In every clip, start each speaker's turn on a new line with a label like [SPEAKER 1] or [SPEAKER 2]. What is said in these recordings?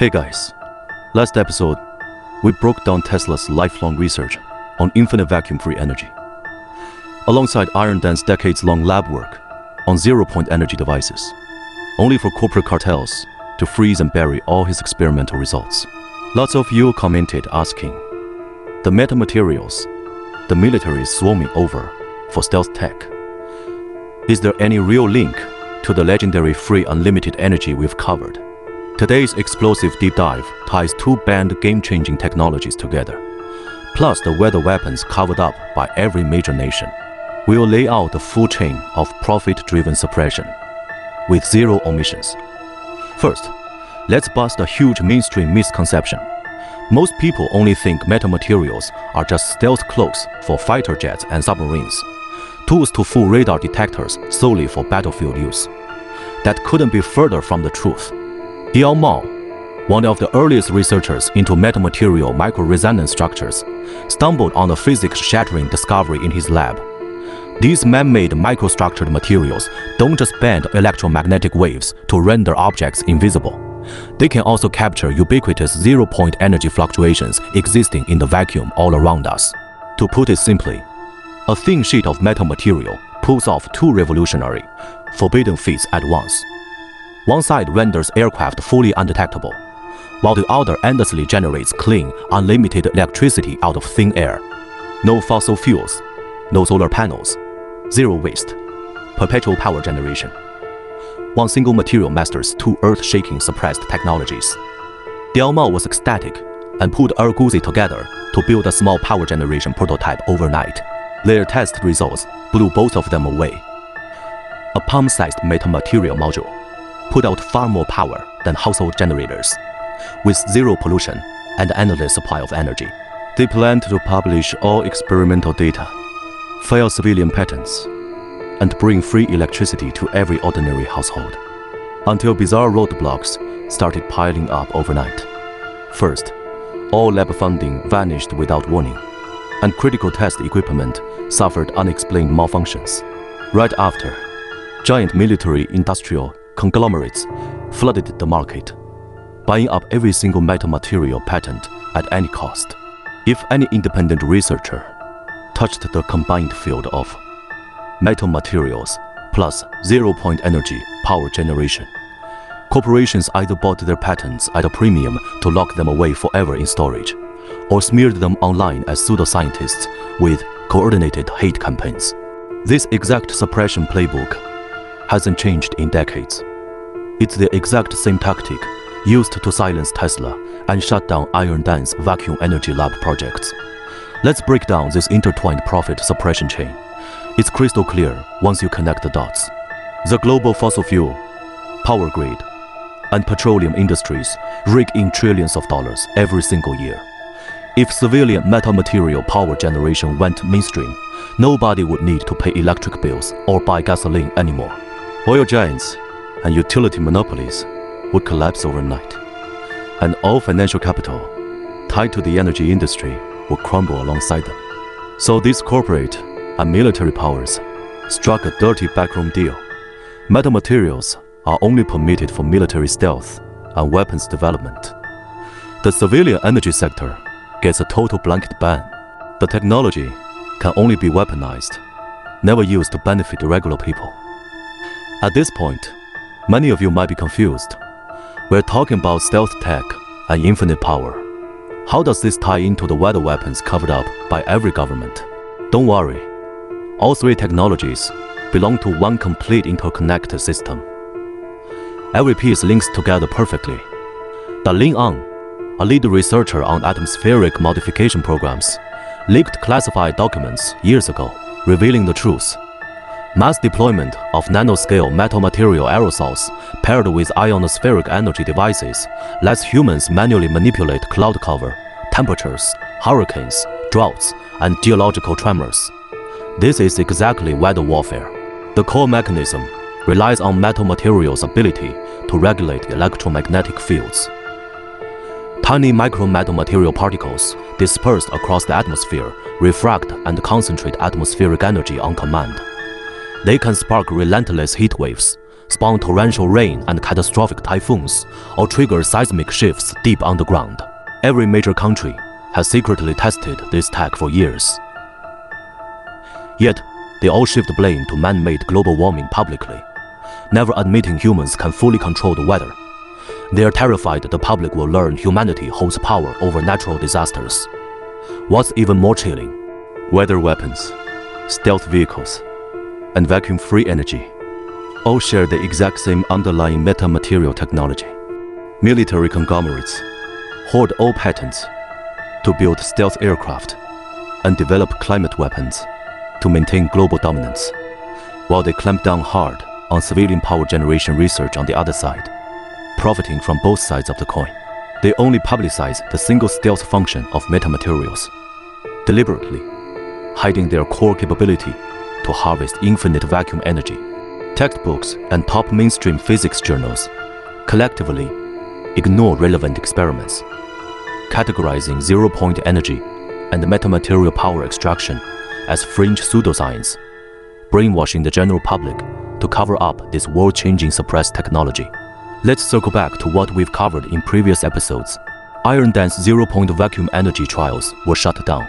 [SPEAKER 1] Hey guys, last episode, we broke down Tesla's lifelong research on infinite vacuum-free energy, alongside Iron Dan's decades-long lab work on zero-point energy devices, only for corporate cartels to freeze and bury all his experimental results. Lots of you commented asking, the metamaterials the military is swarming over for stealth tech, is there any real link to the legendary free unlimited energy we've covered? Today's explosive deep dive ties two banned game-changing technologies together, plus the weather weapons covered up by every major nation. We'll lay out the full chain of profit-driven suppression, with zero omissions. First, let's bust a huge mainstream misconception. Most people only think metamaterials are just stealth cloaks for fighter jets and submarines, tools to fool radar detectors solely for battlefield use. That couldn't be further from the truth. Diao Mao, one of the earliest researchers into metamaterial microresonance structures, stumbled on a physics-shattering discovery in his lab. These man-made microstructured materials don't just bend electromagnetic waves to render objects invisible. They can also capture ubiquitous zero-point energy fluctuations existing in the vacuum all around us. To put it simply, a thin sheet of metal material pulls off two revolutionary, forbidden feats at once. One side renders aircraft fully undetectable, while the other endlessly generates clean, unlimited electricity out of thin air. No fossil fuels, no solar panels, zero waste, perpetual power generation. One single material masters two earth-shaking suppressed technologies. Diao Mao was ecstatic and pulled Arguzi together to build a small power generation prototype overnight. Their test results blew both of them away. A palm-sized metamaterial module put out far more power than household generators, with zero pollution and an endless supply of energy. They planned to publish all experimental data, file civilian patents, and bring free electricity to every ordinary household, until bizarre roadblocks started piling up overnight. First, all lab funding vanished without warning, and critical test equipment suffered unexplained malfunctions. Right after, giant military-industrial conglomerates flooded the market, buying up every single metamaterial patent at any cost. If any independent researcher touched the combined field of metal materials plus zero-point energy power generation, corporations either bought their patents at a premium to lock them away forever in storage, or smeared them online as pseudoscientists with coordinated hate campaigns. This exact suppression playbook hasn't changed in decades. It's the exact same tactic used to silence Tesla and shut down Iron Dan's vacuum energy lab projects. Let's break down this intertwined profit suppression chain. It's crystal clear once you connect the dots. The global fossil fuel, power grid, and petroleum industries rake in trillions of dollars every single year. If civilian metamaterial power generation went mainstream, nobody would need to pay electric bills or buy gasoline anymore. Oil giants and utility monopolies would collapse overnight, and all financial capital tied to the energy industry would crumble alongside them. So these corporate and military powers struck a dirty backroom deal. Metamaterials are only permitted for military stealth and weapons development. The civilian energy sector gets a total blanket ban. The technology can only be weaponized, never used to benefit regular people. At this point, many of you might be confused. We're talking about stealth tech and infinite power. How does this tie into the weather weapons covered up by every government? Don't worry. All three technologies belong to one complete interconnected system. Every piece links together perfectly. Lin Ang, a lead researcher on atmospheric modification programs, leaked classified documents years ago, revealing the truth. Mass deployment of nanoscale metal material aerosols paired with ionospheric energy devices lets humans manually manipulate cloud cover, temperatures, hurricanes, droughts, and geological tremors. This is exactly weather warfare. The core mechanism relies on metal materials' ability to regulate electromagnetic fields. Tiny micrometal material particles dispersed across the atmosphere refract and concentrate atmospheric energy on command. They can spark relentless heat waves, spawn torrential rain and catastrophic typhoons, or trigger seismic shifts deep underground. Every major country has secretly tested this tech for years. Yet, they all shift blame to man-made global warming publicly, never admitting humans can fully control the weather. They are terrified the public will learn humanity holds power over natural disasters. What's even more chilling? Weather weapons, stealth vehicles, and vacuum-free energy all share the exact same underlying metamaterial technology. Military conglomerates hoard all patents to build stealth aircraft and develop climate weapons to maintain global dominance, while they clamp down hard on civilian power generation research on the other side, profiting from both sides of the coin. They only publicize the single stealth function of metamaterials, deliberately hiding their core capability to harvest infinite vacuum energy. Textbooks and top mainstream physics journals collectively ignore relevant experiments, categorizing zero-point energy and metamaterial power extraction as fringe pseudoscience, brainwashing the general public to cover up this world-changing suppressed technology. Let's circle back to what we've covered in previous episodes. Iron Dan's zero-point vacuum energy trials were shut down.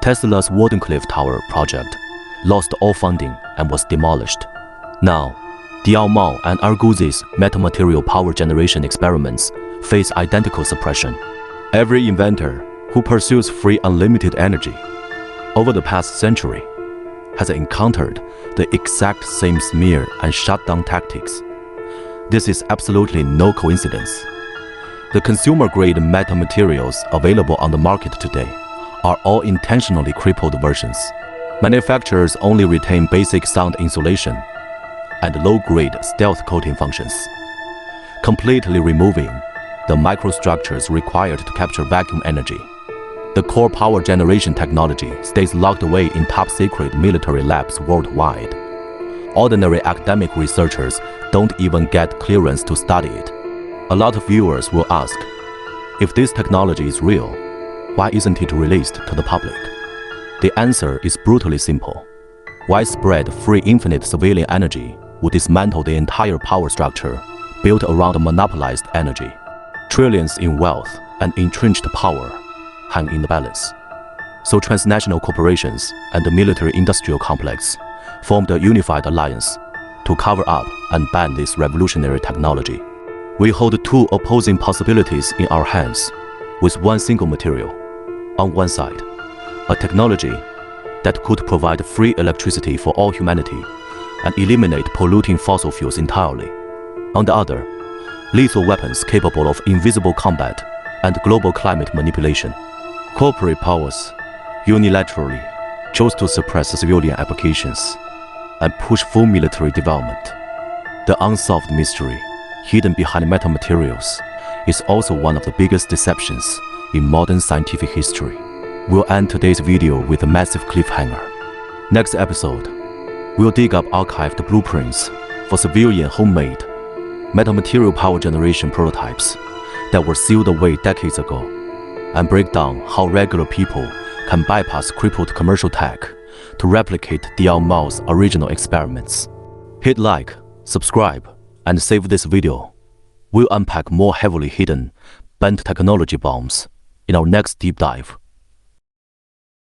[SPEAKER 1] Tesla's Wardenclyffe Tower project lost all funding and was demolished. Now, Diao Mao and Arguzi's metamaterial power generation experiments face identical suppression. Every inventor who pursues free unlimited energy over the past century has encountered the exact same smear and shutdown tactics. This is absolutely no coincidence. The consumer-grade metamaterials available on the market today are all intentionally crippled versions. Manufacturers only retain basic sound insulation and low-grade stealth coating functions, completely removing the microstructures required to capture vacuum energy. The core power generation technology stays locked away in top-secret military labs worldwide. Ordinary academic researchers don't even get clearance to study it. A lot of viewers will ask, if this technology is real, why isn't it released to the public? The answer is brutally simple. Widespread free infinite civilian energy would dismantle the entire power structure built around monopolized energy. Trillions in wealth and entrenched power hang in the balance. So transnational corporations and the military-industrial complex formed a unified alliance to cover up and ban this revolutionary technology. We hold two opposing possibilities in our hands, with one single material. On one side, a technology that could provide free electricity for all humanity and eliminate polluting fossil fuels entirely. On the other, lethal weapons capable of invisible combat and global climate manipulation. Corporate powers unilaterally chose to suppress civilian applications and push full military development. The unsolved mystery hidden behind metamaterials is also one of the biggest deceptions in modern scientific history. We'll end today's video with a massive cliffhanger. Next episode, we'll dig up archived blueprints for civilian homemade metamaterial power generation prototypes that were sealed away decades ago, and break down how regular people can bypass crippled commercial tech to replicate Diao Mao's original experiments. Hit like, subscribe, and save this video. We'll unpack more heavily hidden, bent technology bombs in our next deep dive.